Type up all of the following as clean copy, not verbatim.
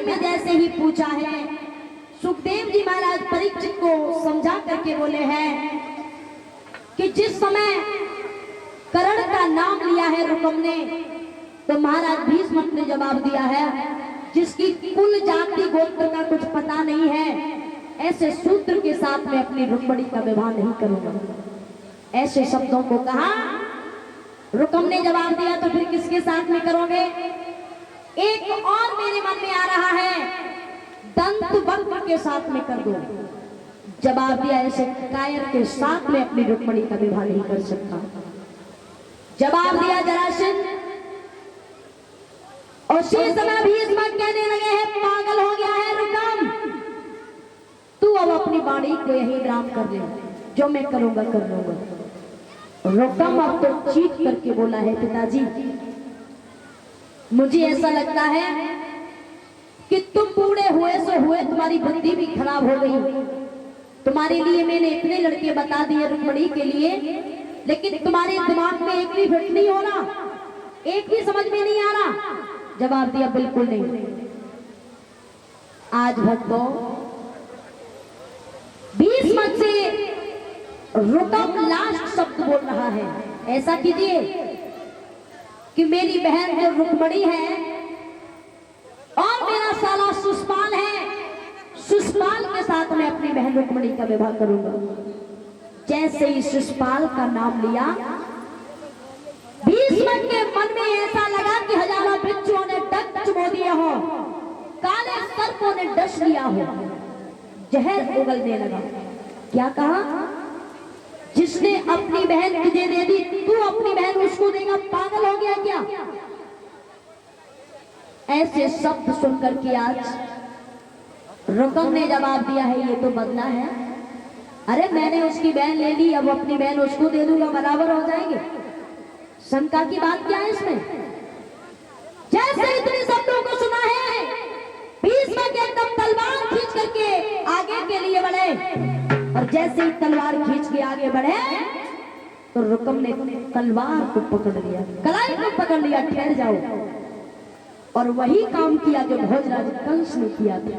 धर्म में जैसे ही पूछा है। सुखदेव जी महाराज परीक्षित को समझा करके बोले हैं कि जिस समय कर्ण का नाम लिया है रुकम ने, तो महाराज भीष्म ने जवाब दिया है, जिसकी कुल जाति गोत्र का कुछ पता नहीं है, ऐसे शूद्र के साथ में अपनी रुक्मणी का विवाह नहीं करूंगा। ऐसे शब्दों को कहा। रुकम ने जवाब दिया, तो फिर किसके साथ में करोगे? एक और मेरे मन में आ रहा है, दंत वक्र के साथ में कर दो। जवाब दिया, ऐसे कायर के साथ में अपनी रुक्मणी का विवाह नहीं कर सकता। जवाब दिया जरासंध। उसी समय भीष्म कहने लगे हैं, पागल हो गया है रुकम, तू अब अपनी वाणी को यही विराम कर ले, जो मैं करूंगा कर लूंगा। रुकम अब तो चीख करके बोला है, पिताजी मुझे ऐसा लगता है कि तुम बूढ़े हुए सो हुए, तुम्हारी बुद्धि भी खराब हो गई। तुम्हारे लिए मैंने इतने लड़के बता दिए रुक्मणी के लिए, लेकिन तुम्हारे दिमाग में एक भी फिट नहीं हो रहा, एक भी समझ में नहीं आ रहा। जवाब दिया, बिल्कुल नहीं। आज भक्तों, भीष्म से रुकम लास्ट शब्द बोल रहा है। ऐसा कीजिए कि मेरी बहन जो रुक्मणी है और मेरा साला सुष्पाल है, सुष्पाल के साथ मैं अपनी बहन रुक्मणी का विवाह करूंगा। जैसे ही सुष्पाल का नाम लिया, भीष्म के मन में ऐसा लगा कि हजारों बिच्छुओं ने डंक चुबो दिए हो, काले सर्पों ने डस लिया हो, जहर उगलने लगा। क्या कहा? जिसने अपनी बहन तुझे दे दी, तू अपनी बहन उसको देगा, पागल हो गया क्या? ऐसे शब्द सुनकर के आज रुकम ने जवाब दिया है, ये तो बदला है। अरे मैंने उसकी बहन ले ली, अब अपनी बहन उसको दे दूंगा, बराबर हो जाएंगे। शंका की बात क्या है इसमें? जैसे इतने शब्दों को सुना है, भीष्म के एकदम तलवार खींच करके आगे के लिए बढ़े, और जैसे ही तलवार खींच के आगे बढ़े, तो रुकम ने तलवार को पकड़ लिया, कलाई को पकड़ लिया, ठहर जाओ। और वही काम किया जो भोजराज कंस ने किया था।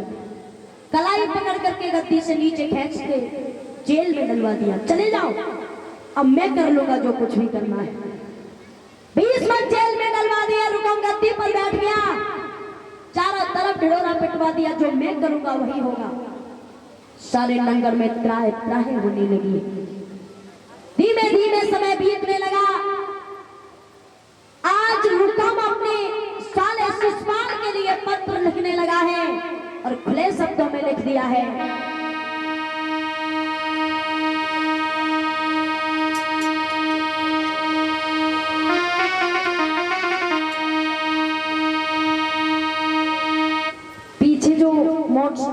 कलाई पकड़ करके गद्दी से नीचे खींच के जेल में डलवा दिया, चले जाओ, अब मैं कर लूंगा जो कुछ भी करना है। भीष्म जेल में डलवा दिया, रुकम गद्दी पर बैठ गया, चारों तरफ ढिढोरा पिटवा दिया, जो मैं करूंगा वही होगा। सारे लंगर में त्राहे त्राहे होने लगी। धीमे धीमे समय बीतने लगा। आज रुकम अपने साले सुष्पाल के लिए पत्र लिखने लगा है, और खुले शब्दों में लिख दिया है,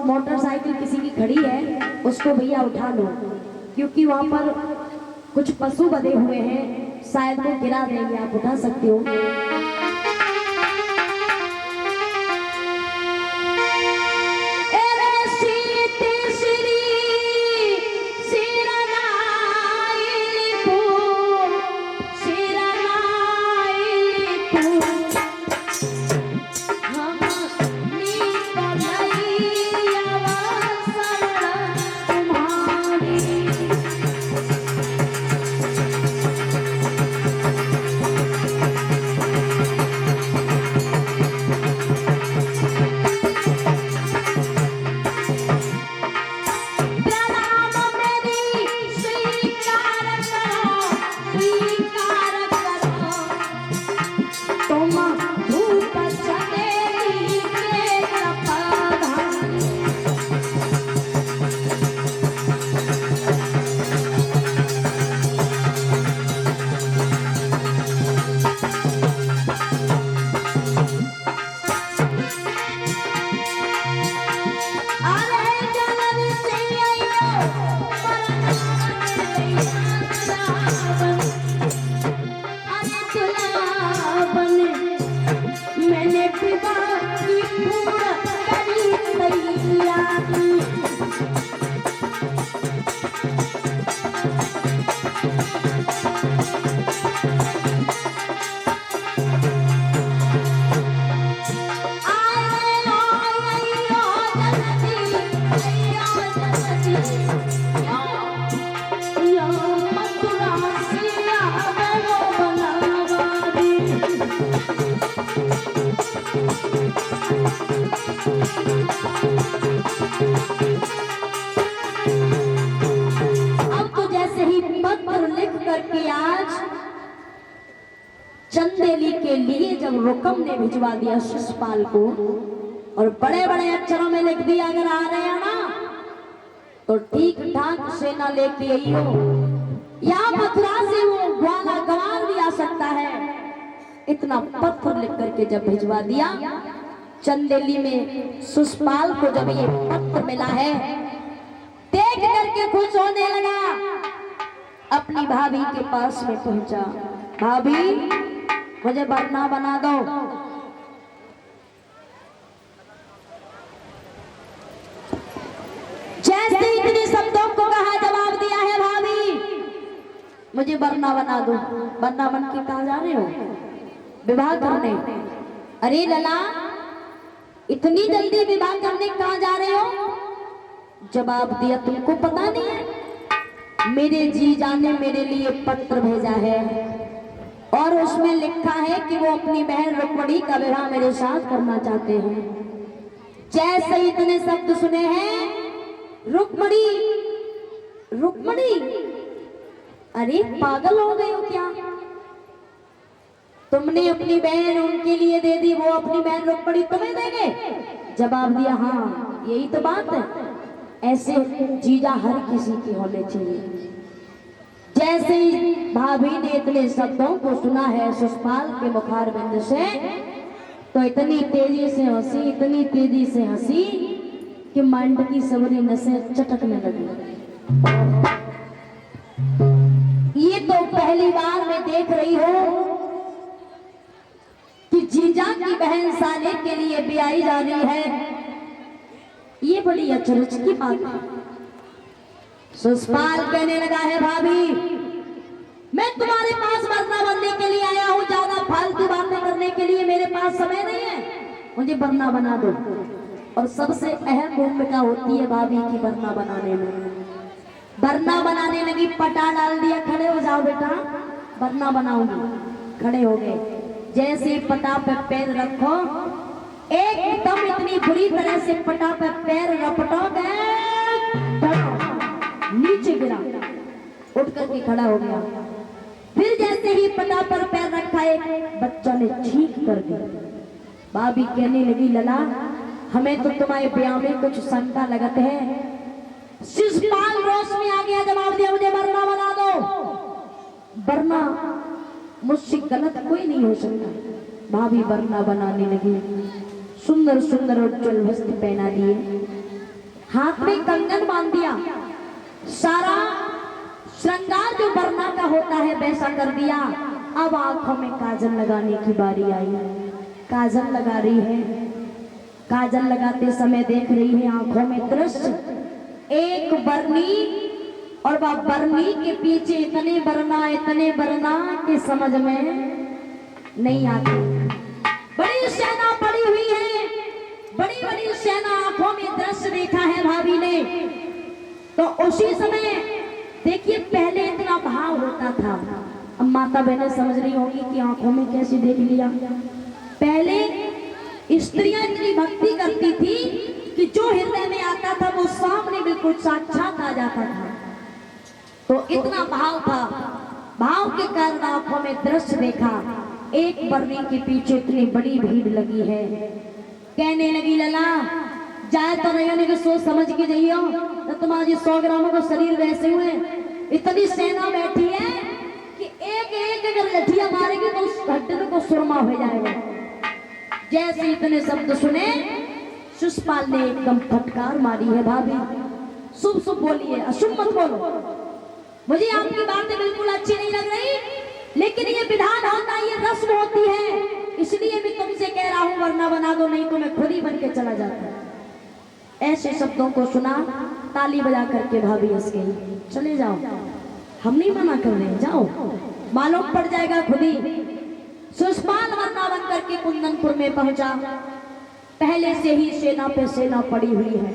मोटरसाइकिल किसी की खड़ी है, उसको भैया उठा लो, क्योंकि वहां पर कुछ पशु बंधे हुए हैं, शायद वो गिरा देंगे, आप उठा सकते हो। अब तो जैसे ही पत्र लिख करके आज चंदेली के लिए जब रुकम ने भिजवा दिया शिषपाल को और बड़े बड़े अक्षरों में लिख दिया, अगर आ रहे हैं ना तो ठीक ठाक सेना लेके आई हो, यहाँ मथुरा से वो ग्वाला गंवार भी आ सकता है। इतना पत्थर लिख करके जब भिजवा दिया चंदेली में शिषपाल को, जब ये पत्र मिला है देख करके खुश होने लगा, अपनी भाभी के पास में पहुंचा। भाभी मुझे वरना बना दो। जैसे इतने शब्दों को कहा, जवाब दिया है भाभी मुझे वरना बना दो। वरना बन के कहा जा रहे हो? विवाह करने। अरे लला, इतनी जल्दी विवाह करने कहा जा रहे हो? जवाब दिया, तुमको पता नहीं है मेरे जीजा ने मेरे लिए पत्र भेजा है और उसमें लिखा है कि वो अपनी बहन रुक्मणी का विवाह मेरे साथ करना चाहते हैं। जैसे इतने शब्द सुने हैं, रुक्मणी रुक्मणी, अरे पागल हो गए हो क्या? तुमने अपनी बहन उनके लिए दे दी, वो अपनी बहन रुक्मणी तुम्हें देंगे? जवाब दिया, हाँ यही तो बात है, ऐसे जीजा हर किसी की होने चाहिए। जैसे ही भाभी ने इतने शब्दों को सुना है शिषपाल के मुखारबिंद से, तो इतनी तेजी से हंसी, इतनी तेजी से हंसी कि मांड की सबरी नसें चटकने लगी। ये तो पहली बार मैं देख रही हूं कि जीजा की बहन साले के लिए ब्याही जा रही है, ये बड़ी अचरज की बात है। शिषपाल कहने लगा है, भाभी मैं तुम्हारे पास वरना बनने के लिए आया हूँ, ज्यादा फालतू बातें करने के लिए मेरे पास समय नहीं है, मुझे वरना बना दो। और सबसे अहम भूमिका होती है भाभी की वरना बनाने में। वरना बनाने लगी, पटा डाल दिया, खड़े हो जाओ बेटा वरना बनाऊंगी। खड़े हो गए। जैसे पटा पे पैर रखो, एकदम इतनी बुरी तरह से पटा पे पैर रपटोगे, नीचे गिरा, उठ करके खड़ा हो गया। फिर जैसे ही पटा पर पैर रखा, एक बच्चा ने चीख कर दिया। भाभी कहने लगी, लला हमें तो तुम्हारे ब्याह में कुछ शंका लगत है। शिषपाल रोष में आ गया, जवाब दिया, मुझे वरना बना दो। वरना मुझसे गलत कोई नहीं हो सकता। भाभी वरना बनाने लगी, सुंदर सुंदर उज्जवल वस्त्र पहना दिए, हाथ में कंगन बांध दिया, सारा श्रृंगार जो वरना का होता है वैसा कर दिया। अब आंखों में काजल लगाने की बारी आई। काजल लगा रही है। काजल लगाते समय देख रही है आंखों में दृश्य, एक बरनी और वह बरनी के पीछे इतने बरना कि समझ में नहीं आती। बड़ी सेना पड़ी हुई है, बड़ी बड़ी सेना, आंखों में दृश्य देखा है भाभी ने। तो उसी समय देखिए, पहले इतना भाव होता था, अब माता बहनें समझ रही होगी कि आंखों में कैसे देख लिया। पहले स्त्रियां इतनी भक्ति करती थी कि जो हृदय में आता था वो सामने बिल्कुल साक्षात आ जाता था। तो इतना भाव था, भाव के कारण आंखों में दृश्य देखा, एक बरनी के पीछे इतनी बड़ी भीड़ लगी है। कहने लगी, लला जाए तो नहीं होने की सोच समझ के जाइयो, तो तुम्हारे 100 ग्रामों का शरीर वैसे हुए, इतनी सेना बैठी है कि एक एक अगर लठिया मारेगी तो उस घटने को सुरमा हो जाएगा। जैसे इतने शब्द सुने, शिषपाल ने एकदम फटकार मारी है, भाभी शुभ शुभ बोलिए, अशुभ मत बोलो। मुझे आपकी बातें बिल्कुल अच्छी नहीं लग रही, लेकिन ये विधान होता है, ये रस्म होती है, इसलिए भी तुमसे कह रहा हूं वरना बना दो, नहीं तो मैं खुद ही बन के चला जाता। ऐसे शब्दों को सुना, ताली बजा करके भाभी हंस गई। चले जाओ, हम नहीं मना कर रहे, जाओ, मालूम पड़ जाएगा खुद ही। शिषपाल वरना बन करके कुंदनपुर में पहुंचा। पहले से ही सेना पे सेना पड़ी हुई है।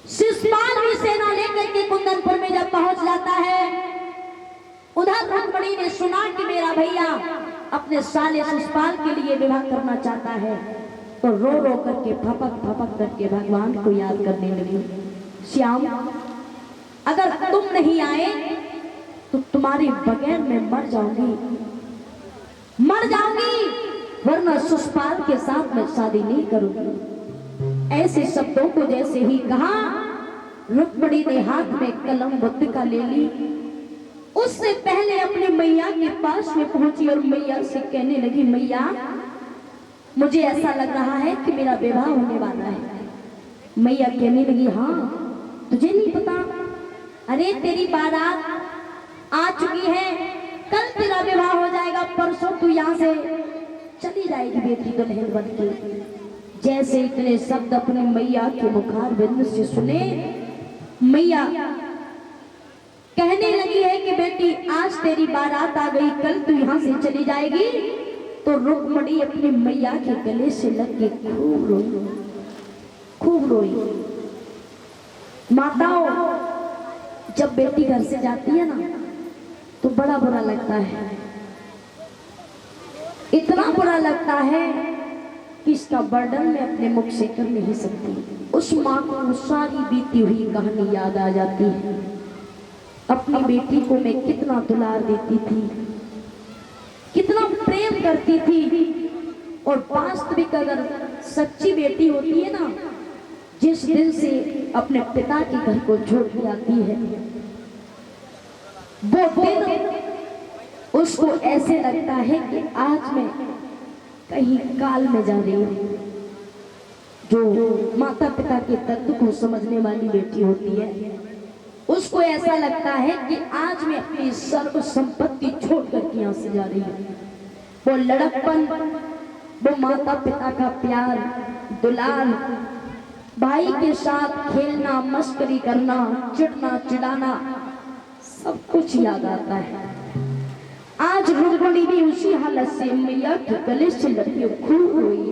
शिषपाल भी सेना लेकर के कुंदनपुर में जब पहुंच जाता है, उधर रुक्मणी ने सुना कि मेरा भैया अपने साले शिषपाल के लिए विवाह करना चाहता है। तो रो रो करके फपक फपक करके भगवान को याद करने लगी। श्याम, अगर तुम नहीं आए तो तुम्हारे बगैर मैं मर जाऊंगी, वरना सुषपाल के साथ मैं शादी नहीं करूंगी। ऐसे शब्दों को जैसे ही कहा, रुक्मिणी ने हाथ में कलम मुद्रिका ले ली। उससे पहले अपनी मैया के पास में पहुंची और मैया से कहने लगी, मैया मुझे ऐसा लग रहा है कि मेरा विवाह होने वाला है। मैया कहने लगी, हाँ तुझे नहीं पता? अरे तेरी बारात आ चुकी है, कल तेरा विवाह हो जाएगा, परसों तू यहाँ से चली जाएगी बेटी दुल्हन बन के। जैसे इतने शब्द अपनी मैया के मुखार बिंद से सुने, मैया कहने लगी है कि बेटी आज तेरी बारात आ गई, कल तू यहाँ से चली जाएगी। तो रुक्मिणी अपनी मैया के गले से लग के खूब रोई, खूब रोई। माताओं जब बेटी घर से जाती है ना तो बड़ा बुरा लगता है, इतना बुरा लगता है कि इसका वर्णन मैं अपने मुख से कर नहीं सकती। उस माँ को सारी बीती हुई कहानी याद आ जाती है। अपनी बेटी को मैं कितना दुलार देती थी, कितना प्रेम करती थी। और वास्तविक अगर सच्ची बेटी होती है ना, जिस दिन से अपने पिता के घर को छोड़ के आती है, वो दिन उसको ऐसे लगता है कि आज मैं कहीं काल में जा रही हूँ। जो माता पिता के तत्व को समझने वाली बेटी होती है, उसको ऐसा लगता है कि आज मैं अपनी सर्व संपत्ति छोड़ करके यहाँ से जा रही हूँ। वो लड़कपन, वो माता पिता का प्यार दुलार, भाई के साथ खेलना, मस्करी करना, चिढ़ना चिढ़ाना, सब कुछ याद आता है। आज रुक्मिणी भी उसी हालत से मैया के गले से लगी खूब रोई।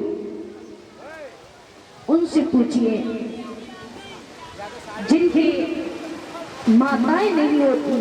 उनसे पूछिए, जिनकी माताएं नहीं होती